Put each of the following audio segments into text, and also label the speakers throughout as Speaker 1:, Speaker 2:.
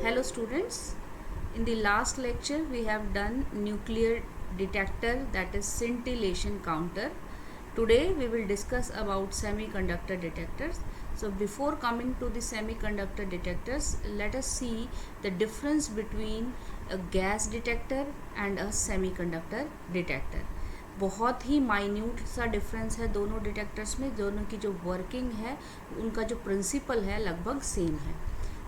Speaker 1: Hello students, in the last lecture we have done nuclear detector, that is scintillation counter. Today we will discuss about semiconductor detectors. So before coming to the semiconductor detectors, let us see the difference between a gas detector and a semiconductor detector. बहुत ही minute सा difference है दोनों detectors में. दोनों की जो working है, उनका जो प्रिंसिपल है लगभग सेम है.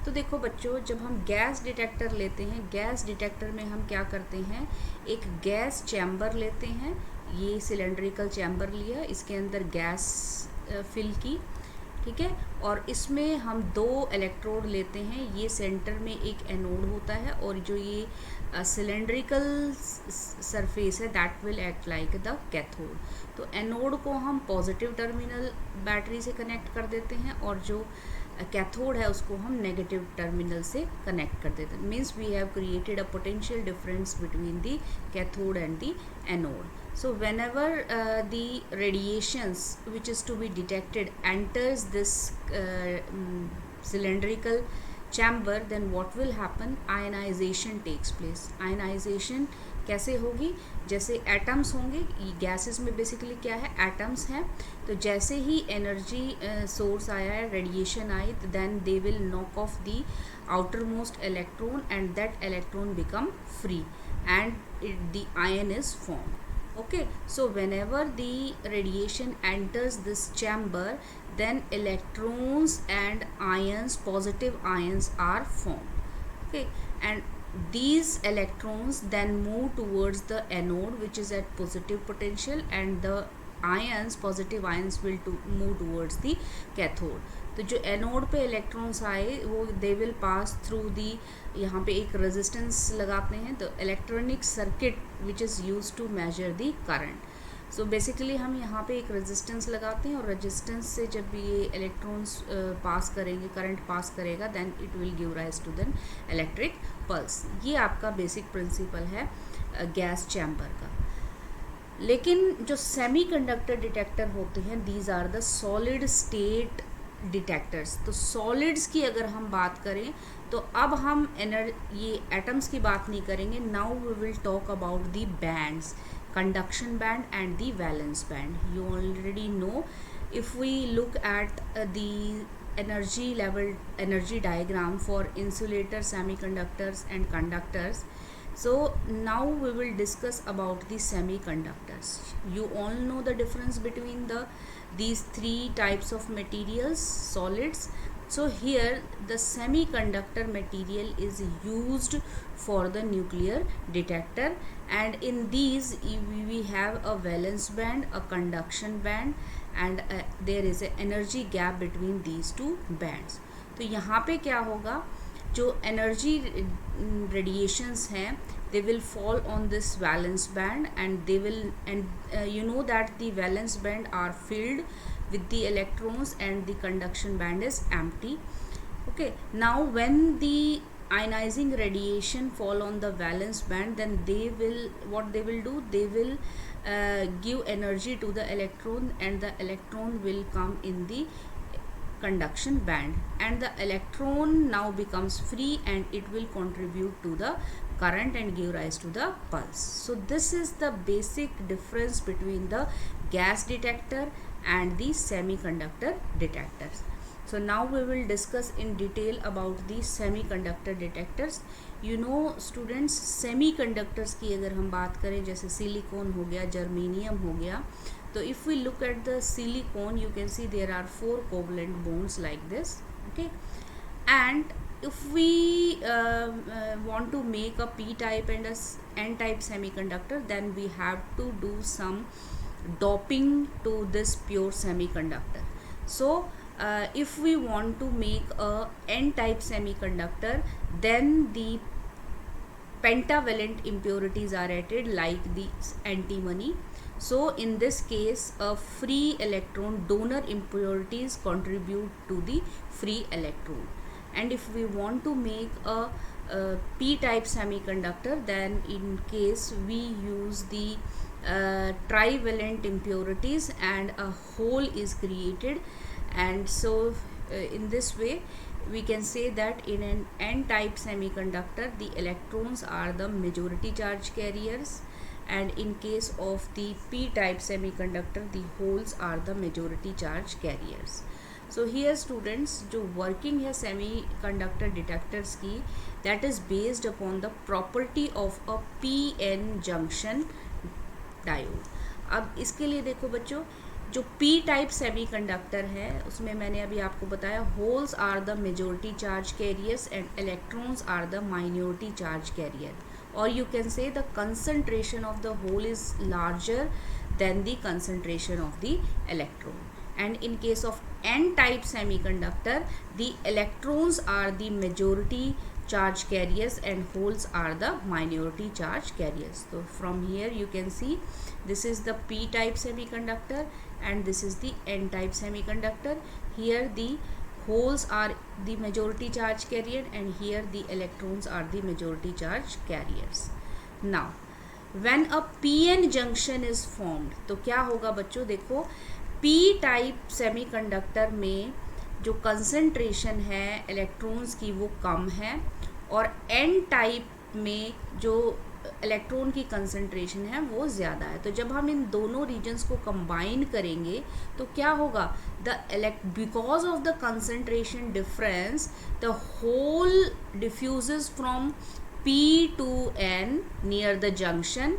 Speaker 1: तो देखो बच्चों, जब हम गैस डिटेक्टर लेते हैं, गैस डिटेक्टर में हम क्या करते हैं, एक गैस चैम्बर लेते हैं. ये सिलेंड्रिकल चैम्बर लिया, इसके अंदर गैस फिल की, ठीक है. और इसमें हम दो इलेक्ट्रोड लेते हैं. ये सेंटर में एक एनोड होता है और जो ये सिलेंड्रिकल सरफेस है that will act like the cathode. तो एनोड को हम पॉजिटिव टर्मिनल बैटरी से कनेक्ट कर देते हैं और जो कैथोड है उसको हम नेगेटिव टर्मिनल से कनेक्ट कर देते हैं. Means we have created a potential difference between the cathode and the anode. So whenever the radiations which is to be detected enters this cylindrical chamber, then what will happen? Ionization takes place. Ionization कैसे होगी? जैसे atoms होंगे, gases में basically क्या है, atoms हैं. तो जैसे ही एनर्जी सोर्स आया है, रेडिएशन आई, तो then they will knock off the outer most electron and that electron become free and the ion is formed. Okay, so whenever the radiation enters this chamber, then electrons and ions, positive ions are formed. Okay, and these electrons then move towards the anode which is at positive potential, and the ions, positive ions will move towards the cathode. तो जो anode पे electrons आए वो they will pass through the, यहाँ पे एक resistance लगाते हैं, तो electronic circuit which is use to measure the current. So basically हम यहाँ पे एक रेजिस्टेंस लगाते हैं और रेजिस्टेंस से जब ये इलेक्ट्रॉन्स पास करेंगे, करंट पास करेगा, then it will give rise to then electric pulse. ये आपका बेसिक प्रिंसिपल है गैस चैम्बर का. लेकिन जो सेमीकंडक्टर डिटेक्टर होते हैं, these are the solid state detectors. तो सॉलिड्स की अगर हम बात करें तो अब हम ये एटम्स की बात नहीं करेंगे. Now we will talk about the bands, conduction band and the valence band. You already know, if we look at the energy level, energy diagram for insulator, semiconductors and conductors. So now we will discuss about the semiconductors. You all know the difference between these three types of materials, solids. So here the semiconductor material is used for the nuclear detector, and in these we have a valence band, a conduction band, and there is a energy gap between these two bands. तो यहाँ पे क्या होगा, जो energy radiations हैं they will fall on this valence band, and they will, and you know that the valence band are filled with the electrons and the conduction band is empty. Okay, now when the ionizing radiation fall on the valence band, then they will, what they will do, they will give energy to the electron, and the electron will come in the conduction band, and the electron now becomes free and it will contribute to the current and give rise to the pulse. So this is the basic difference between the gas detector and the semiconductor detectors. So now we will discuss in detail about the semiconductor detectors. You know students, semiconductors की अगर हम बात करें, जैसे silicon हो गया, germanium हो गया, तो if we look at the silicon, you can see there are 4 covalent bonds like this. Okay, and if we want to make a p-type and a n-type semiconductor, then we have to do some doping to this pure semiconductor. So if we want to make a n-type semiconductor, then the pentavalent impurities are added like the antimony. So in this case, a free electron, donor impurities contribute to the free electron. And if we want to make a p-type semiconductor, then in case we use the trivalent impurities and a hole is created, and so in this way we can say that in an n-type semiconductor the electrons are the majority charge carriers, and in case of the p-type semiconductor the holes are the majority charge carriers. So here students, जो working है semiconductor detectors की, that is based upon the property of a p-n junction diode. अब इसके लिए देखो बच्चों, जो P type semiconductor है उसमें मैंने अभी आपको बताया holes are the majority charge carriers and electrons are the minority charge carrier, और you can say the concentration of the hole is larger than the concentration of the electron. And in case of n-type semiconductor, the electrons are the majority charge carriers and holes are the minority charge carriers. So from here you can see this is the p-type semiconductor and this is the n-type semiconductor. Here the holes are the majority charge carrier and here the electrons are the majority charge carriers. Now when a p-n junction is formed, तो क्या होगा बच्चों, देखो p type semiconductor में जो concentration है electrons की वो कम है, और n टाइप में जो इलेक्ट्रॉन की कंसंट्रेशन है वो ज़्यादा है. तो जब हम इन दोनों रीजन्स को कंबाइन करेंगे तो क्या होगा, because of the concentration difference the hole diffuses from p to n near the junction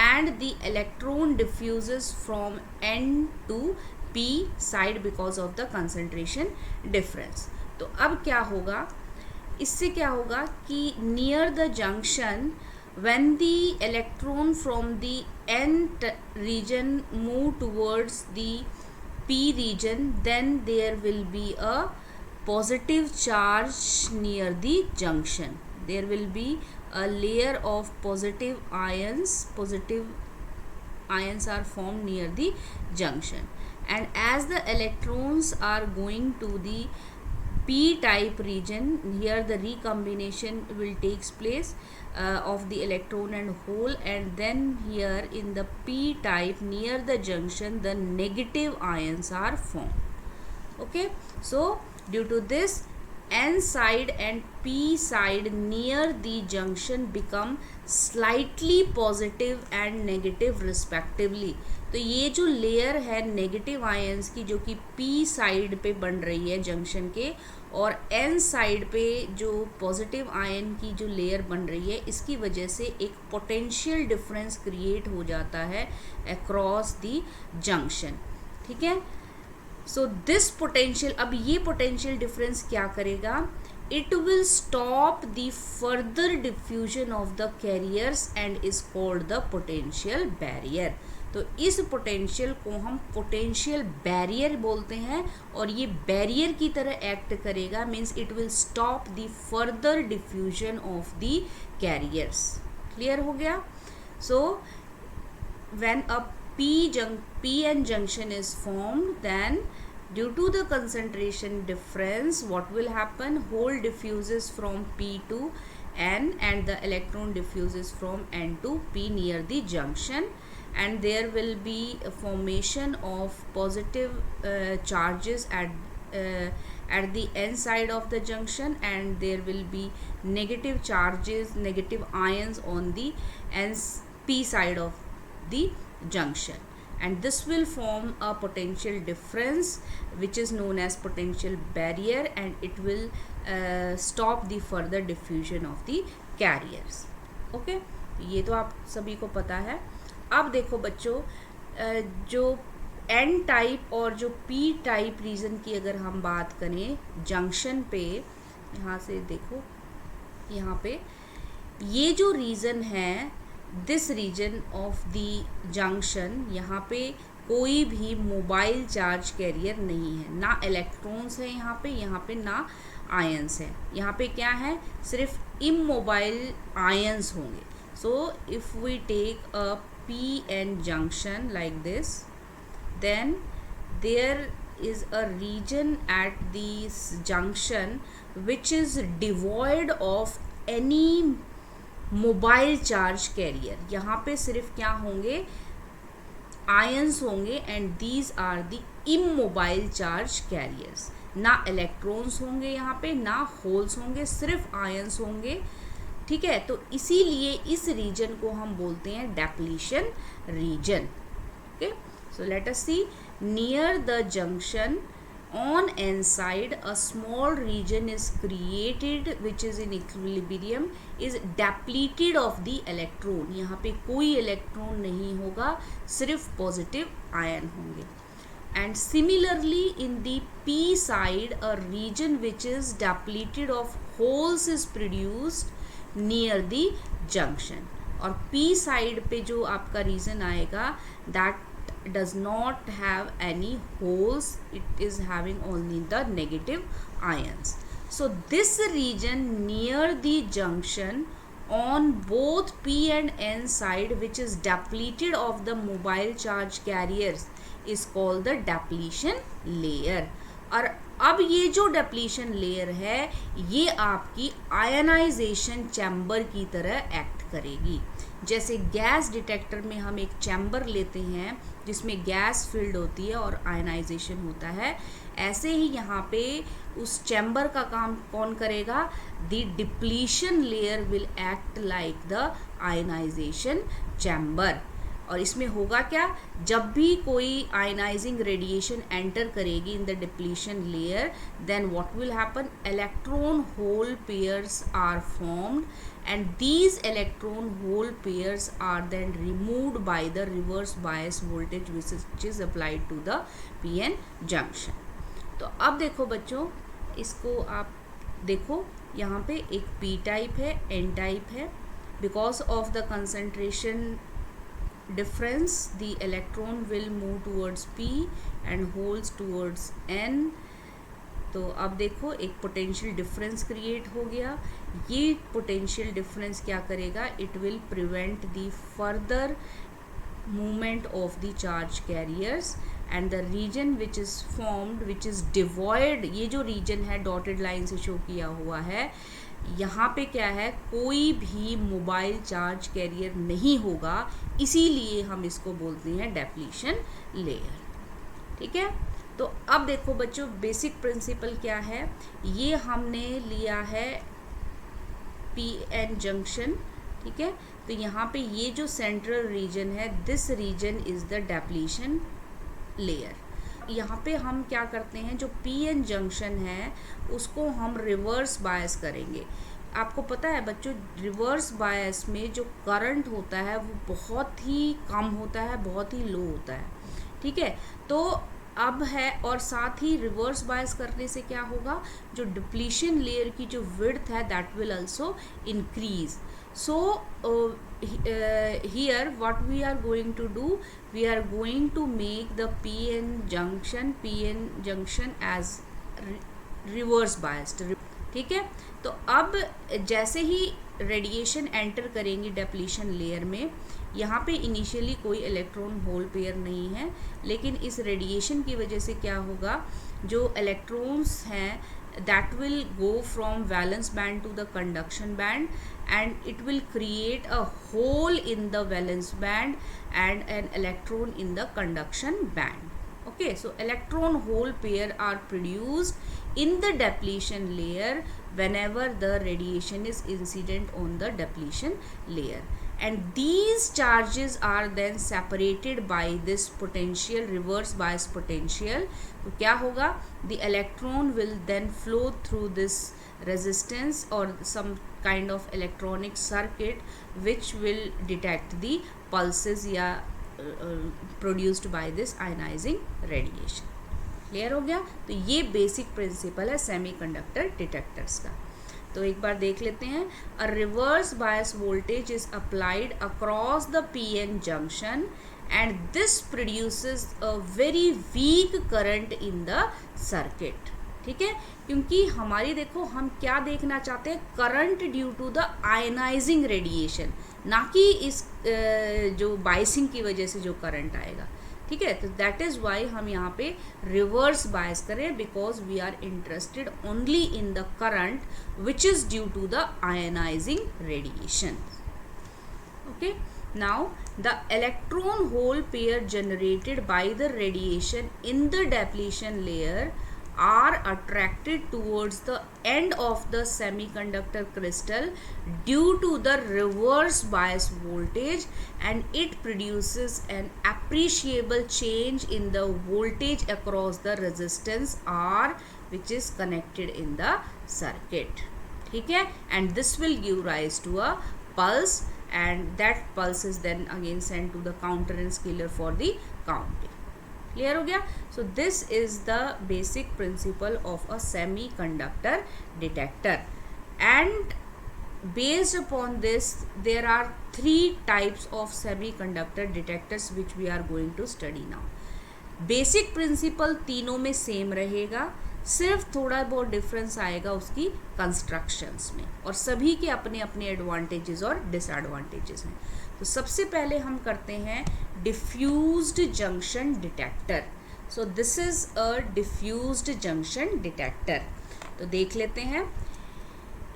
Speaker 1: and the electron diffuses from n to p side because of the concentration difference. तो अब क्या होगा, इससे क्या होगा कि near the junction when the electron from the n region move towards the p region, then there will be a positive charge near the junction. There will be a layer of positive ions are formed near the junction, and as the electrons are going to the p type region, here the recombination will takes place of the electron and hole, and then here in the p type near the junction the negative ions are formed. Okay, so due to this n side and p side near the junction become slightly positive and negative respectively. तो ये जो layer है negative ions की जो कि p side पे बन रही है जंक्शन के, और n साइड पे जो पॉजिटिव आयन की जो लेयर बन रही है, इसकी वजह से एक पोटेंशियल डिफरेंस क्रिएट हो जाता है अक्रॉस दी जंक्शन. ठीक है, सो दिस पोटेंशियल, अब ये पोटेंशियल डिफरेंस क्या करेगा, it will stop the further diffusion of the carriers and is called the potential barrier. तो इस पोटेंशियल को हम पोटेंशियल बैरियर बोलते हैं, और ये बैरियर की तरह एक्ट करेगा, means it will stop the further diffusion of the carriers. Clear हो गया. So when a p-n junction is formed, then due to the concentration difference what will happen, hole diffuses from p to n and the electron diffuses from n to p near the junction, and there will be a formation of positive charges at the n side of the junction, and there will be negative charges, negative ions on the p side of the junction, and this will form a potential difference which is known as potential barrier, and it will stop the further diffusion of the carriers. Okay, ये तो आप सभी को पता है. अब देखो बच्चों, जो n टाइप और जो p टाइप रीजन की अगर हम बात करें जंक्शन पे, यहाँ से देखो, यहाँ पे ये जो रीजन है, this region of the junction, यहाँ पे कोई भी मोबाइल चार्ज कैरियर नहीं है, ना इलेक्ट्रॉन्स है यहाँ पे ना आयंस है. यहाँ पे क्या है, सिर्फ इमोबाइल आयंस होंगे. So if we take a p-n junction like this, then there is a region at this junction which is devoid of any mobile charge carrier. यहाँ पे सिर्फ क्या होंगे, आयंस होंगे, and these are the immobile charge carriers. ना electrons होंगे यहाँ पे, ना होल्स होंगे, सिर्फ आयंस होंगे। ठीक है, तो इसीलिए इस रीजन को हम बोलते हैं depletion region. Okay, so let us see, near the junction on n side a small region is created which is in equilibrium, is depleted of the electron। यहाँ पे कोई इलेक्ट्रॉन नहीं होगा, सिर्फ पॉजिटिव आयन होंगे। And similarly in the p side a region which is depleted of holes is produced near the junction। और p side पे जो आपका रीजन आएगा that does not have any holes, it is having only the negative ions। So this region near the junction on both p and n side which is depleted of the mobile charge carriers is called the depletion layer। और अब ये जो depletion layer है ये आपकी ionization chamber की तरह act करेगी। जैसे गैस डिटेक्टर में हम एक चैम्बर लेते हैं जिसमें गैस फिल्ड होती है और आयनाइजेशन होता है, ऐसे ही यहाँ पे उस चैम्बर का काम कौन करेगा? The depletion layer will act like the ionisation chamber. और इसमें होगा क्या? जब भी कोई आयनाइजिंग रेडिएशन एंटर करेगी in the depletion layer, then what will happen? Electron hole pairs are formed and these electron hole pairs are then removed by the reverse bias voltage which is applied to the p-n junction। तो अब देखो बच्चों, इसको आप देखो, यहाँ पे एक p टाइप है, n टाइप है। Because of the concentration difference the electron will move towards p and holes towards n। तो अब देखो एक पोटेंशियल डिफरेंस क्रिएट हो गया। ये पोटेंशियल डिफरेंस क्या करेगा? It will prevent the further movement of the charge carriers and the region which is formed which is devoid. ये जो रीजन है डॉटेड लाइन से शो किया हुआ है, यहाँ पे क्या है? कोई भी मोबाइल चार्ज कैरियर नहीं होगा, इसीलिए हम इसको बोलते हैं डेप्लीशन लेयर। ठीक है, तो अब देखो बच्चों बेसिक प्रिंसिपल क्या है। ये हमने लिया है पी एन जंक्शन। ठीक है, तो यहाँ पे ये जो सेंट्रल रीजन है, this region is the depletion layer. यहाँ पे हम क्या करते हैं, जो पी एन जंक्शन है उसको हम रिवर्स बायस करेंगे। आपको पता है बच्चों, रिवर्स बायस में जो करंट होता है वो बहुत ही कम होता है, बहुत ही लो होता है। ठीक है, तो अब है, और साथ ही रिवर्स बायस करने से क्या होगा? जो डिप्लीशन लेयर की जो विड्थ है that will also increase. So here what we are going to do, we are going to make the PN junction as reverse biased। ठीक है, तो अब जैसे ही रेडिएशन एंटर करेंगी डेप्लीशन लेयर में, यहाँ पे इनिशियली कोई इलेक्ट्रॉन होल पेयर नहीं है, लेकिन इस रेडिएशन की वजह से क्या होगा? जो इलेक्ट्रॉन्स हैं that will go from valence band to the conduction band and it will create a hole in the valence band and an electron in the conduction band। Okay, so electron hole pair are produced in the depletion layer whenever the radiation is incident on the depletion layer, and these charges are then separated by this potential, reverse bias potential। तो क्या होगा? the electron will then flow through this resistance or some kind of electronic circuit which will detect the pulses या produced by this ionizing radiation। Clear हो गया? तो ये basic principle है semiconductor detectors का। तो एक बार देख लेते हैं। A reverse bias voltage is applied across the PN junction and this produces a very weak current in the circuit. ठीक है, क्योंकि हमारी देखो हम क्या देखना चाहते हैं? Current due to the ionising radiation, ना कि इस जो बाइसिंग की वजह से जो करंट आएगा। ठीक है, तो दैट इज़ वाई हम यहाँ पे रिवर्स बायस करें, because we are interested only in the current which is due to the ionising radiation. Okay, now the electron hole pair generated by the radiation in the depletion layer are attracted towards the end of the semiconductor crystal due to the reverse bias voltage, and it produces an appreciable change in the voltage across the resistance R which is connected in the circuit. ठीक है, and this will give rise to a pulse, and that pulse is then again sent to the counter and scaler for the counting. Clear हो गया. So this is the basic principle of a semi conductor detector, and based upon this there are 3 types of semiconductor detectors which we are going to study now. Basic principle तीनों में same रहेगा, सिर्फ थोड़ा बहुत difference आएगा उसकी constructions में, और सभी के अपने अपने एडवांटेजेस और डिसएडवांटेजेस हैं. तो सबसे पहले हम करते हैं diffused junction detector. So this is a diffused junction detector. तो देख लेते हैं.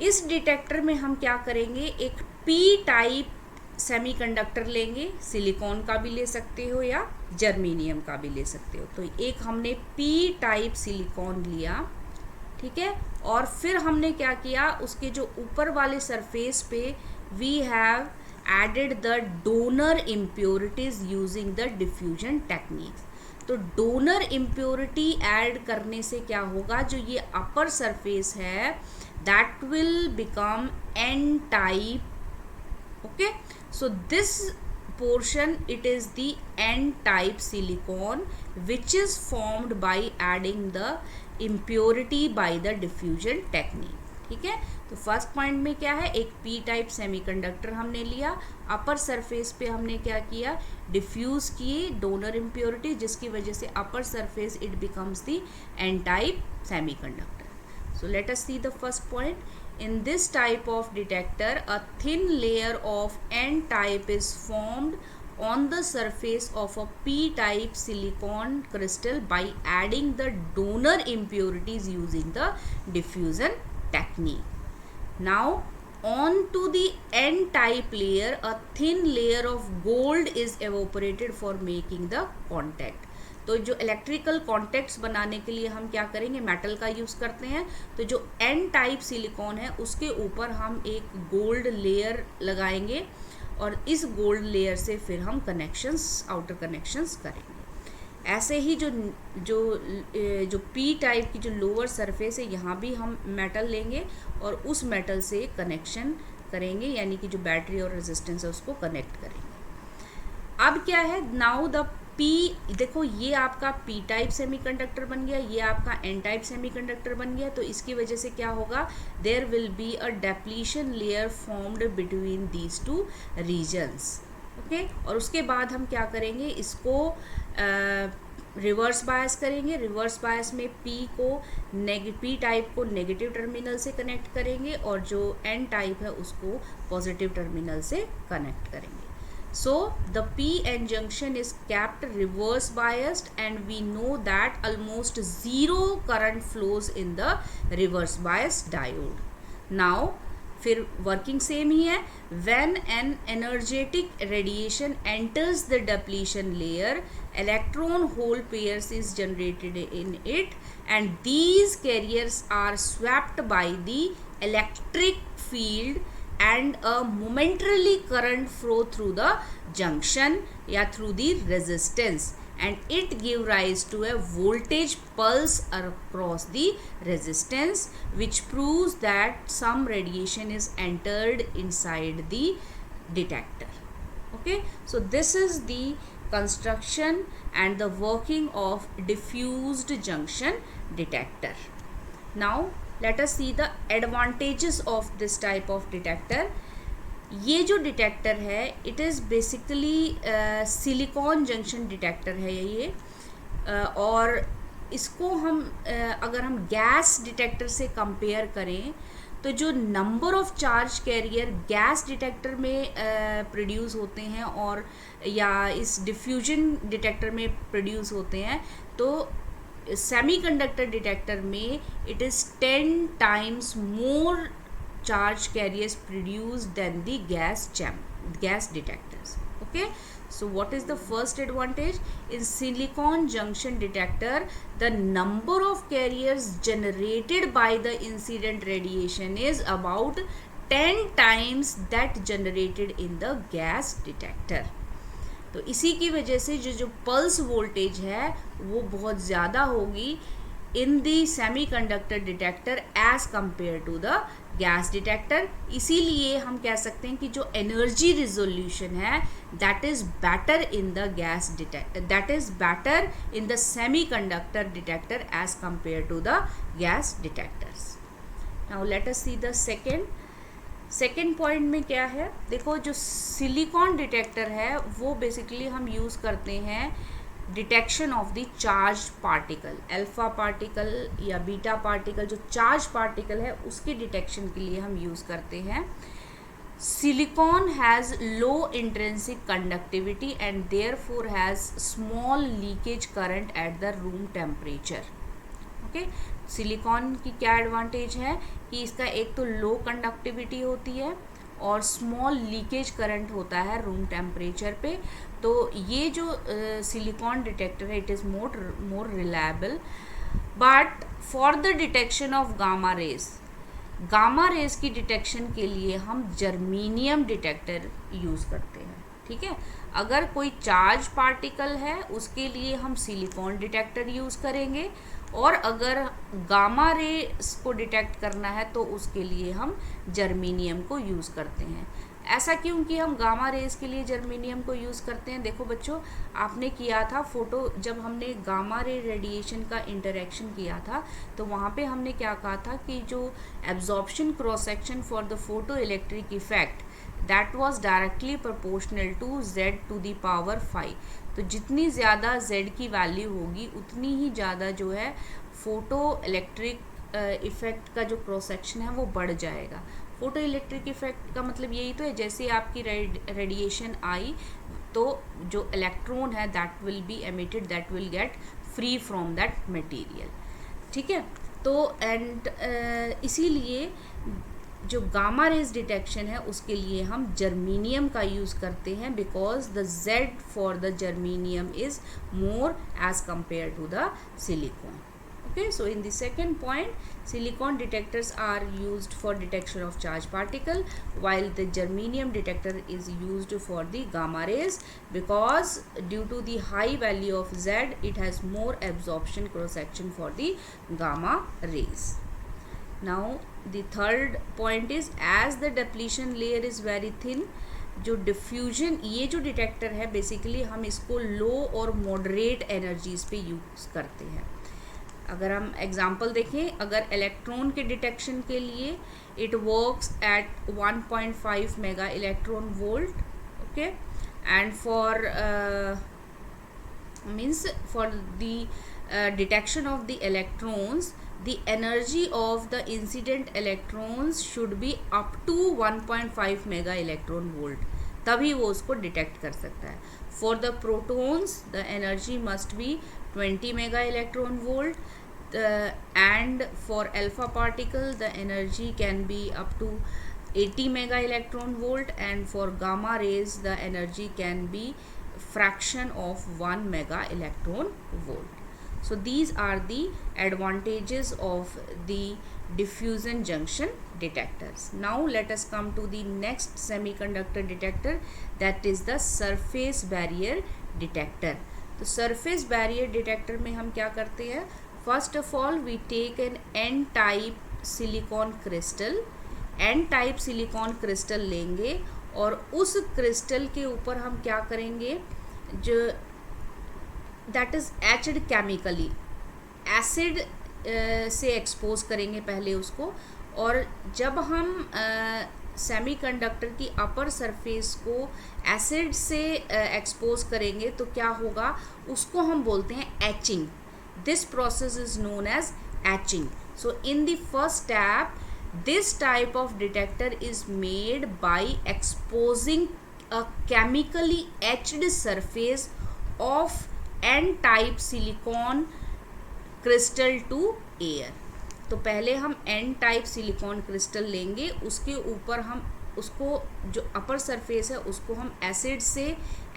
Speaker 1: इस डिटेक्टर में हम क्या करेंगे, एक पी टाइप सेमीकंडक्टर लेंगे, सिलिकॉन का भी ले सकते हो या जर्मेनियम का भी ले सकते हो. तो एक हमने पी टाइप सिलिकॉन लिया, ठीक है, और फिर हमने क्या किया, उसके जो ऊपर वाले सरफेस पे we have added the donor impurities using the diffusion technique. तो डोनर इम्प्योरिटी ऐड करने से क्या होगा, जो ये अपर सरफेस है that will become n type. Okay, so this portion, it is the n-type silicon which is formed by adding the impurity by the diffusion technique. ठीक है, तो फर्स्ट पॉइंट में क्या है, एक p टाइप सेमीकंडक्टर हमने लिया, अपर सरफेस पे हमने क्या किया, डिफ्यूज किए डोनर इम्प्योरिटी, जिसकी वजह से upper surface it becomes the n type semiconductor. So let us see the first point. In this type of detector, a thin layer of n-type is formed on the surface of a p-type silicon crystal by adding the donor impurities using the diffusion technique. Now, onto the n-type layer, a thin layer of gold is evaporated for making the contact. तो जो electrical contacts बनाने के लिए हम क्या करेंगे, metal का use करते हैं. तो जो एन टाइप सिलिकॉन है उसके ऊपर हम एक गोल्ड लेयर लगाएंगे, और इस गोल्ड लेयर से फिर हम कनेक्शंस, आउटर कनेक्शंस करेंगे. ऐसे ही जो पी टाइप की जो लोअर सरफेस है, यहाँ भी हम मेटल लेंगे और उस मेटल से कनेक्शन करेंगे, यानी कि जो बैटरी और रेजिस्टेंस है उसको कनेक्ट करेंगे. अब क्या है, नाउ द पी, देखो ये आपका पी टाइप सेमीकंडक्टर बन गया, ये आपका एन टाइप सेमीकंडक्टर बन गया. तो इसकी वजह से क्या होगा, there will be a depletion layer formed between these two regions. Okay, और उसके बाद हम क्या करेंगे, इसको रिवर्स बायस करेंगे. रिवर्स बायस में पी टाइप को नेगेटिव टर्मिनल से कनेक्ट करेंगे, और जो एन टाइप है उसको पॉजिटिव टर्मिनल से कनेक्ट करेंगे. So the p-n junction is kept reverse biased, and we know that almost zero current flows in the reverse bias diode. Now फिर वर्किंग सेम ही है. When an energetic radiation enters the depletion layer, electron hole pairs is generated in it, and these carriers are swept by the electric field and a momentarily current flow through the junction या through the resistance, and it give rise to a voltage pulse across the resistance, which proves that some radiation is entered inside the detector. Okay, so this is the construction and the working of diffused junction detector. Now let us see the advantages of this type of detector. ये जो detector है, it is basically silicon junction detector है ये, और इसको हम अगर हम गैस डिटेक्टर से कंपेयर करें, तो जो number of charge carrier gas detector में प्रोड्यूस होते हैं और या इस डिफ्यूजन डिटेक्टर में प्रोड्यूस होते हैं, तो सेमीकंडक्टर डिटेक्टर में it is 10 times more charge carriers produced than the gas detectors. Okay, so what is the first advantage? In silicon junction detector, the number of carriers generated by the incident radiation is about 10 times that generated in the gas detector. तो इसी की वजह से जो pulse voltage है वो बहुत ज़्यादा होगी in the semiconductor detector as compare to the gas detector. इसीलिए हम कह सकते हैं कि जो एनर्जी रिजोल्यूशन है that is better in the gas detector, that is better in the semiconductor detector as compare to the gas detectors. Now let us see the second point में क्या है. देखो, जो सिलिकॉन डिटेक्टर है वो basically हम use करते हैं detection of the charge particle, alpha particle या बीटा पार्टिकल. जो चार्ज पार्टिकल है उसके डिटेक्शन के लिए हम यूज़ करते हैं. Silicon has low intrinsic conductivity and therefore has small leakage current at the room temperature. Okay, silicon की क्या एडवांटेज है कि इसका एक तो लो कंडक्टिविटी होती है और स्मॉल लीकेज करंट होता है रूम टेम्परेचर पे. तो ये जो सिलिकॉन डिटेक्टर है it is more reliable. But for the detection of gamma rays की डिटेक्शन के लिए हम जर्मीनियम डिटेक्टर यूज़ करते हैं. ठीक है, अगर कोई चार्ज पार्टिकल है उसके लिए हम सिलिकॉन डिटेक्टर यूज़ करेंगे और अगर गामा रेस को डिटेक्ट करना है तो उसके लिए हम जर्मीनियम को यूज़ करते हैं. ऐसा क्यों कि हम गामा रेस के लिए जर्मीनियम को यूज़ करते हैं? देखो बच्चों, आपने किया था फोटो, जब हमने गामा रे रेडिएशन का इंटरेक्शन किया था तो वहाँ पे हमने क्या कहा था कि जो absorption cross section for the photo electric effect that was directly proportional to z to the power 5. तो जितनी ज़्यादा z की वैल्यू होगी उतनी ही ज़्यादा जो है फोटो इलेक्ट्रिक इफ़ेक्ट का जो क्रॉस सेक्शन है वो बढ़ जाएगा. फोटो इलेक्ट्रिक इफेक्ट का मतलब यही तो है, जैसे आपकी रेडिएशन आई तो जो इलेक्ट्रॉन है that will be emitted, that will get free from that material. ठीक है, तो एंड इसीलिए जो गामा रेज डिटेक्शन है उसके लिए हम जर्मीनियम का यूज़ करते हैं because the Z for the germanium is more as compare to the silicon. Okay, so in the second point, silicon detectors are used for detection of charged particle, while the germanium detector is used for the gamma rays because due to the high value of Z, it has more absorption cross section for the gamma rays. Now the third point is, as the depletion layer is very thin, जो diffusion, ये जो detector है basically हम इसको लो और moderate energies पे use करते हैं. अगर हम एग्जांपल देखें, अगर इलेक्ट्रॉन के डिटेक्शन के लिए it works at 1.5 mega electron volt. Okay, and for means for the detection of the electrons the energy of the incident electrons should be up to 1.5 mega electron volt, तभी वो उसको detect कर सकता है. For the protons the energy must be 20 mega electron volt, and for alpha particle the energy can be up to 80 mega electron volt, and for gamma rays the energy can be fraction of 1 mega electron volt. So these are the advantages of the diffusion junction detectors. Now let us come to the next semiconductor detector, that is the surface barrier detector. तो surface barrier detector में हम क्या करते हैं? First of all we take an n-type silicon crystal. n-type silicon crystal लेंगे और उस crystal के ऊपर हम क्या करेंगे, जो that is etched chemically, acid से एक्सपोज करेंगे पहले उसको. और जब हम सेमीकंडक्टर की अपर सरफेस को एसिड से एक्सपोज करेंगे तो क्या होगा, उसको हम बोलते हैं etching. This process is known as etching. So in the first step this type of detector is made by exposing a chemically etched surface of n-type silicon crystal to air. तो पहले हम n-type silicon crystal लेंगे, उसके ऊपर हम उसको जो अपर surface है उसको हम एसिड से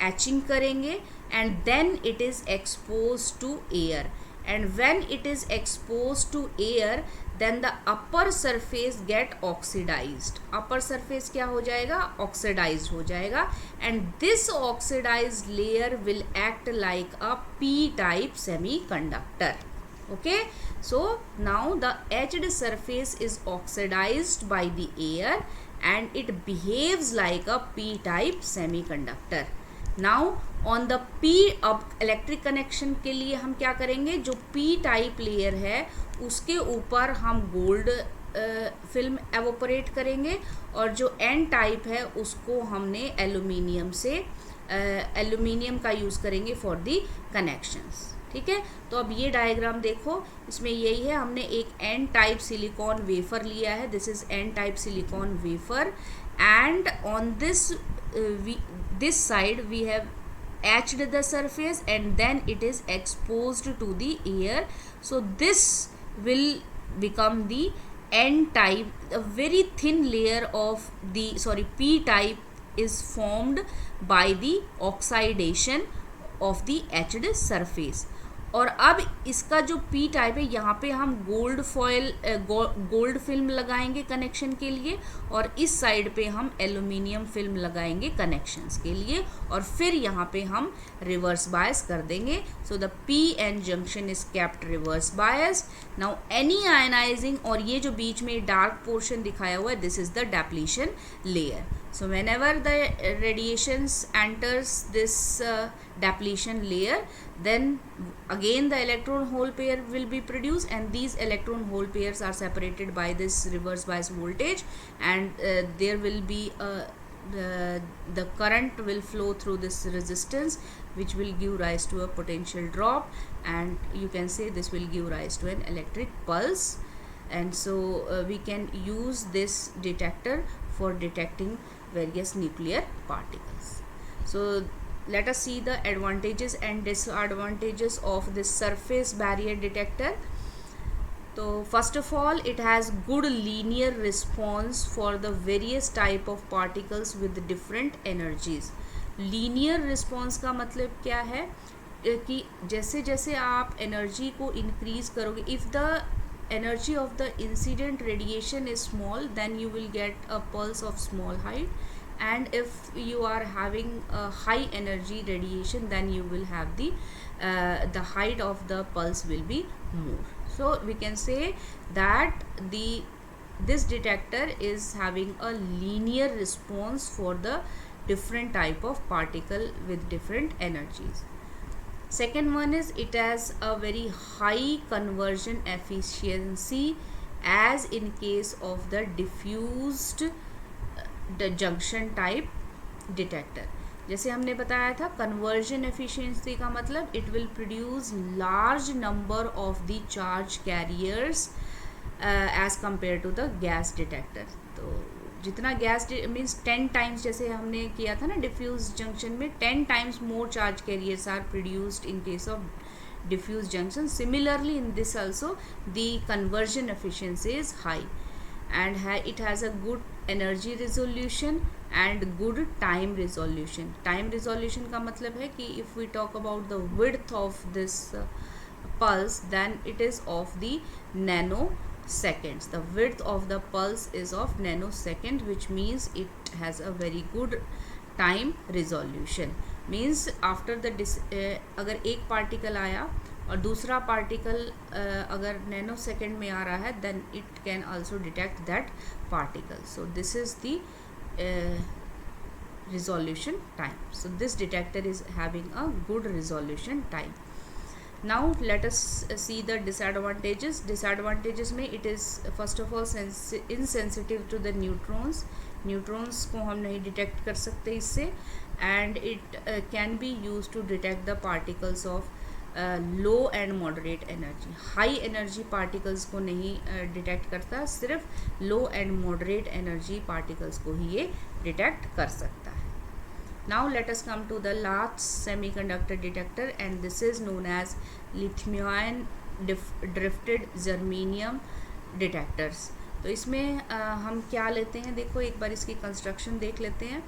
Speaker 1: एचिंग करेंगे and then it is expose to air, and when it is expose to air then the upper surface get oxidised, upper surface क्या हो जाएगा, ऑक्सीडाइज्ड हो जाएगा, and this oxidised layer will act like a p type semiconductor. Okay, so now the etched surface is oxidized by the air and it behaves like a p-type semiconductor. Now on the p, अब electric connection के लिए हम क्या करेंगे, जो p type layer है उसके ऊपर हम गोल्ड फिल्म एवोपरेट करेंगे और जो n टाइप है उसको हमने एल्यूमिनियम से एल्यूमिनियम का यूज़ करेंगे फॉर दी कनेक्शंस. ठीक है, तो अब ये डायग्राम देखो, इसमें यही है, हमने एक एन टाइप सिलिकॉन वेफर लिया है, this is n type silicon wafer, and on this side we have etched the surface and then it is exposed to the air, so this will become the n type, a very thin layer of the p type is formed by the oxidation of the etched surface. और अब इसका जो P type है यहाँ पे हम gold film लगाएंगे connection के लिए और इस साइड पे हम एल्यूमिनियम फिल्म लगाएंगे कनेक्शंस के लिए और फिर यहाँ पे हम रिवर्स बायस कर देंगे. So the p n junction is kept reverse biased. Now any ionising, और ये जो बीच में डार्क पोर्शन दिखाया हुआ है this is the depletion layer. So whenever the radiations enters this depletion layer, then again the electron hole pair will be produced, and these electron hole pairs are separated by this reverse bias voltage, and there will be the current will flow through this resistance, which will give rise to a potential drop, and you can say this will give rise to an electric pulse. And so we can use this detector for detecting various nuclear particles. So let us see the advantages and disadvantages of this surface barrier detector. So first of all, it has good linear response for the various type of particles with different energies. Linear response का मतलब क्या है कि जैसे जैसे आप energy को increase करोगे, if the energy of the incident radiation is small, then you will get a pulse of small height, and if you are having a high energy radiation then you will have the height of the pulse will be more. So we can say that this detector is having a linear response for the different type of particle with different energies. Second one is it has a very high conversion efficiency as in case of the diffused the junction type detector. जैसे हमने बताया था conversion efficiency का मतलब it will produce large number of the charge carriers as compared to the gas detector. तो जितना gas means 10 times, जैसे हमने किया था ना डिफ्यूज जंक्शन में, 10 times more charge carriers are produced in case of diffuse junction. Similarly in this also the conversion efficiency is high, and it has a good energy resolution and good time resolution. Time resolution का मतलब है कि if we talk about the width of this pulse, then it is of the nanoseconds. The width of the pulse is of nanosecond, which means it has a very good time resolution. Means after the अगर एक particle आया और दूसरा particle अगर nano second में आ रहा है, then it can also detect that particle. So this is the resolution time. So this detector is having a good resolution time. Now let us see the disadvantages. Disadvantages में it is first of all insensitive to the neutrons. Neutrons को हम नहीं detect कर सकते इससे, and it can be used to detect the particles of low and moderate energy. High energy particles को नहीं detect करता, सिर्फ low and moderate energy particles को ही ये detect कर सकता है. Now let us come to the last semiconductor detector, and this is known as lithium-ion drifted germanium detectors. तो इसमें हम क्या लेते हैं, देखो एक बार इसकी कंस्ट्रक्शन देख लेते हैं।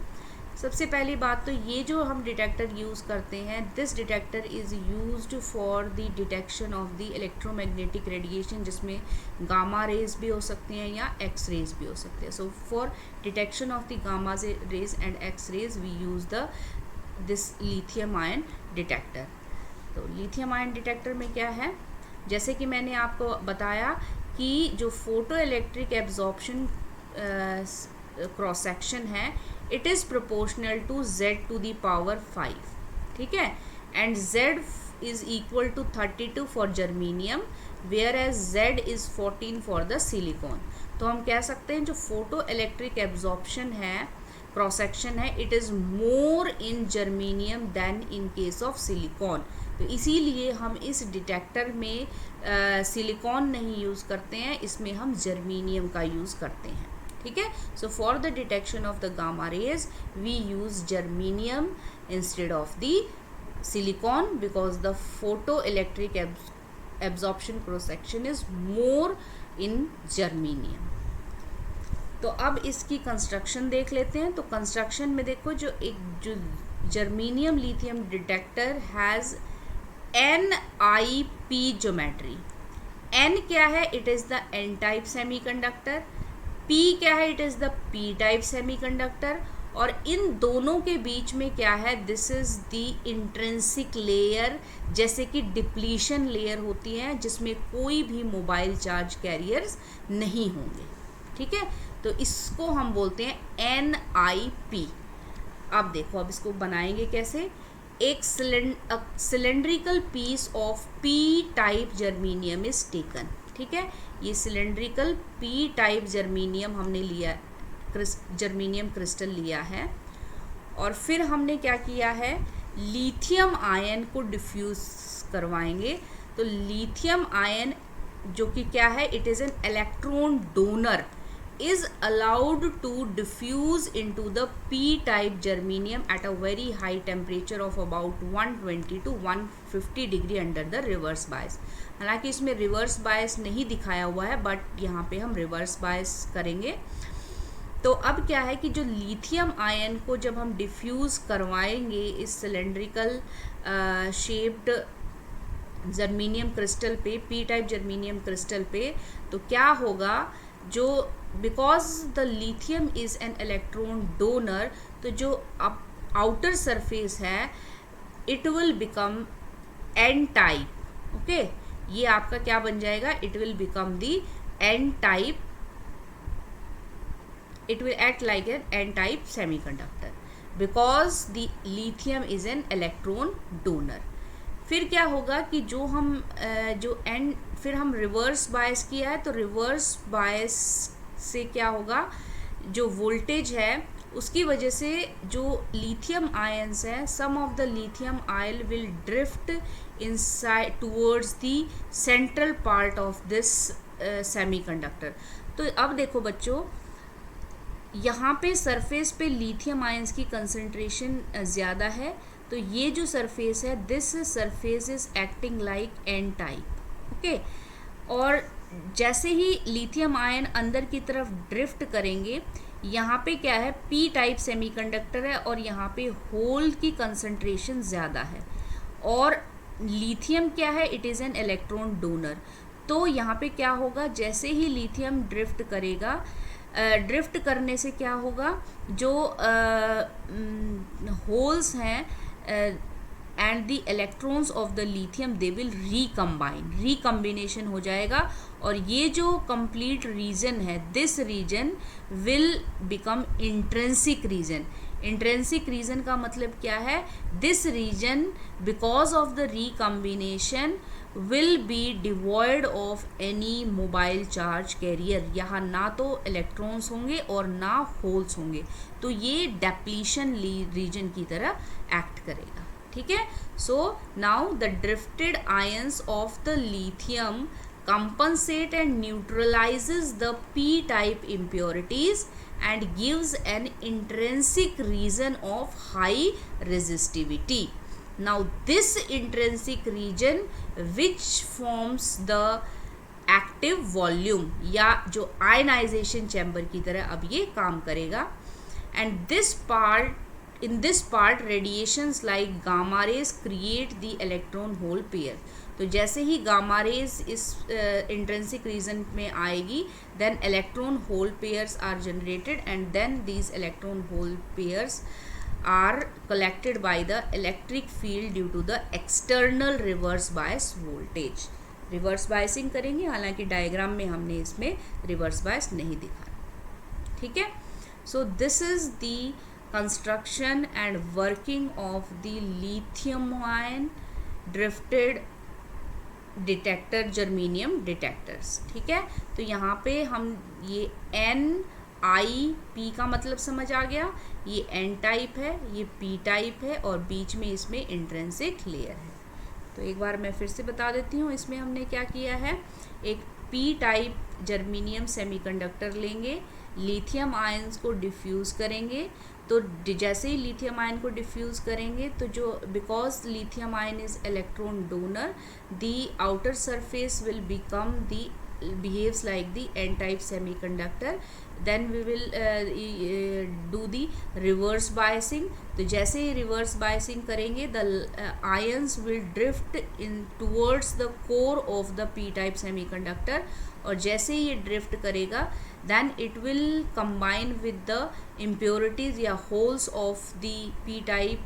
Speaker 1: सबसे पहली बात तो ये जो हम डिटेक्टर यूज़ करते हैं, this detector is used for the detection of the electromagnetic radiation, जिसमें गामा रेज भी हो सकती हैं या एक्स रेज भी हो सकते हैं। So for detection of the gamma rays and X rays we use this lithium ion detector. तो लिथियम आयन डिटेक्टर में क्या है, जैसे कि मैंने आपको बताया कि जो photo electric absorption cross section है, it is proportional to z to the power 5, ठीक है, and z is equal to 32 for germanium, whereas z is 14 for the silicon. तो हम कह सकते हैं जो फोटो इलेक्ट्रिक एब्जॉर्प्शन है, क्रॉस सेक्शन है, it is more in germanium than in case of silicon. तो इसीलिए हम इस डिटेक्टर में सिलिकॉन नहीं यूज़ करते हैं, इसमें हम जर्मीनियम का यूज़ करते हैं, ठीक है। So for the detection of the gamma rays we use germanium instead of the silicon, because the photo electric absorption cross section is more in germanium. तो अब इसकी कंस्ट्रक्शन देख लेते हैं। तो कंस्ट्रक्शन में देखो, जो germanium lithium detector has NIP geometry. N क्या है, it is the N type semiconductor. P क्या है, it is the P type semiconductor. और इन दोनों के बीच में क्या है, this is the intrinsic layer, जैसे कि डिप्लीशन लेयर होती है जिसमें कोई भी मोबाइल चार्ज कैरियर्स नहीं होंगे, ठीक है। तो इसको हम बोलते हैं NIP। अब देखो, अब इसको बनाएंगे कैसे। एक cylindrical piece of P type germanium is taken, ठीक है। ये सिलेंड्रिकल P टाइप जर्मीनियम हमने लिया, जर्मीनियम क्रिस्टल लिया है, और फिर हमने क्या किया है, लिथियम आयन को डिफ्यूज़ करवाएंगे। तो लिथियम आयन जो कि क्या है, it is an electron donor, is allowed to diffuse into the p-type germanium at a very high temperature of about 120 to 150 degree under the reverse bias। हालांकि इसमें reverse bias नहीं दिखाया हुआ है, बट यहाँ पे हम रिवर्स बायस करेंगे। तो अब क्या है कि जो लिथियम आयन को जब हम डिफ्यूज़ करवाएंगे इस सिलेंड्रिकल शेप्ड जर्मीनियम क्रिस्टल पे, पी टाइप जर्मीनियम क्रिस्टल पे, तो क्या होगा, जो because the lithium is an electron donor, तो जो आउटर सरफेस है it will become n type, okay. ये आपका क्या बन जाएगा, it will become the n type, it will act like an n-type semiconductor because the lithium is an electron donor। फिर क्या होगा कि जो हम फिर हम रिवर्स बायस किया है, तो रिवर्स बायस से क्या होगा, जो वोल्टेज है उसकी वजह से जो लिथियम आयंस हैं, some of the lithium ion will drift inside towards the central part of this semiconductor. तो अब देखो बच्चों, यहाँ पे सरफेस पे लिथियम आयंस की कंसंट्रेशन ज़्यादा है, तो ये जो सरफेस है, this surface is acting like an type, okay. और जैसे ही लिथियम आयन अंदर की तरफ ड्रिफ्ट करेंगे, यहाँ पे क्या है, पी टाइप सेमीकंडक्टर है और यहाँ पे होल की कंसंट्रेशन ज़्यादा है, और लिथियम क्या है, it is an electron donor. तो यहाँ पे क्या होगा, जैसे ही लिथियम ड्रिफ्ट करेगा, ड्रिफ्ट करने से क्या होगा, जो होल्स हैं and the electrons of the lithium they will recombination हो जाएगा, और ये जो कंप्लीट रीजन है, this region will become intrinsic region. Intrinsic region का मतलब क्या है, this region because of the recombination will be devoid of any mobile charge carrier. यहाँ ना तो इलेक्ट्रॉन्स होंगे और ना होल्स होंगे, तो ये डेप्लीशन रीजन की तरह एक्ट करेगा, ठीक है। So now the drifted ions of the lithium compensate and neutralizes the p-type impurities and gives an intrinsic region of high resistivity। Now this intrinsic region which forms the active volume या जो ionization chamber की तरह अब ये काम करेगा. And in this part radiations like gamma rays create the electron hole pair. तो जैसे ही गामा रेज इस इंट्रेंसिक रीजन में आएगी, then electron hole pairs are generated and then these electron hole pairs are collected by the electric field due to the external reverse bias voltage. Reverse biasing करेंगे, हालांकि diagram में हमने इसमें reverse bias नहीं दिखा. ठीक है. So this is the construction and working of the lithium ion drifted detector germanium detectors. ठीक है. तो यहाँ पे हम ये NIP का मतलब समझ आ गया. ये N टाइप है, ये P टाइप है और बीच में इसमें इंट्रेंसिक लेयर है. तो एक बार मैं फिर से बता देती हूँ. इसमें हमने क्या किया है, एक P टाइप जर्मीनियम सेमीकंडक्टर लेंगे, लिथियम आयंस को डिफ्यूज़ करेंगे. तो जैसे ही लिथियम आयन को डिफ्यूज़ करेंगे तो जो because lithium ion is electron donor, the outer surface will become the behaves like the n type semiconductor. Then we will do the reverse biasing. तो जैसे ही reverse biasing करेंगे, the ions will drift in towards the core of the p type semiconductor. और जैसे ही ये drift करेगा, then it will combine with the impurities या holes of the p type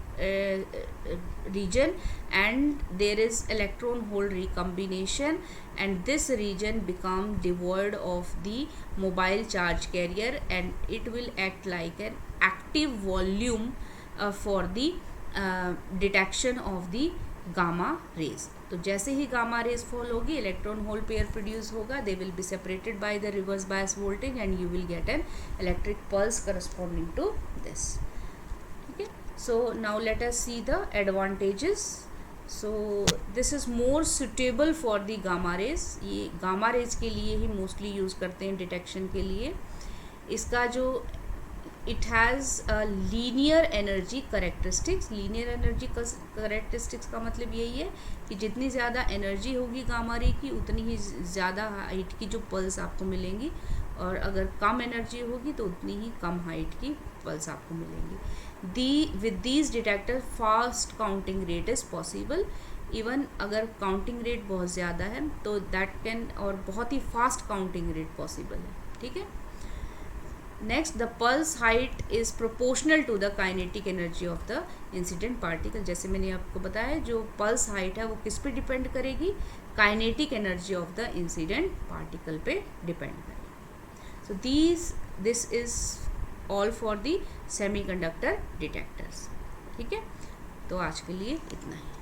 Speaker 1: region, and there is electron hole recombination, and this region become devoid of the mobile charge carrier and it will act like an active volume for the detection of the gamma rays. तो जैसे ही gamma rays fall होगी, electron hole pair produce होगा, they will be separated by the reverse bias voltage and you will get an electric pulse corresponding to this. ठीक है. So now let us see the advantages. So this is more suitable for the gamma rays. ये gamma rays के लिए ही mostly use करते हैं detection के लिए. इसका जो it has linear energy characteristics. Linear energy characteristics का मतलब यही है कि जितनी ज़्यादा एनर्जी होगी गामा रे की, उतनी ही ज़्यादा हाइट की जो पल्स आपको मिलेंगी, और अगर कम एनर्जी होगी तो उतनी ही कम हाइट की पल्स आपको मिलेंगी. With these detector fast counting rate is possible. Even अगर काउंटिंग रेट बहुत ज़्यादा है तो दैट कैन, और बहुत ही फास्ट काउंटिंग रेट पॉसिबल है. ठीक है. Next, the pulse height is proportional to the kinetic energy of the incident particle. जैसे मैंने आपको बताया, जो पल्स हाइट है वो किस पे डिपेंड करेगी, kinetic energy of the incident particle पे डिपेंड करेगी. सो this is all for the semiconductor detectors. ठीक है. तो आज के लिए इतना ही.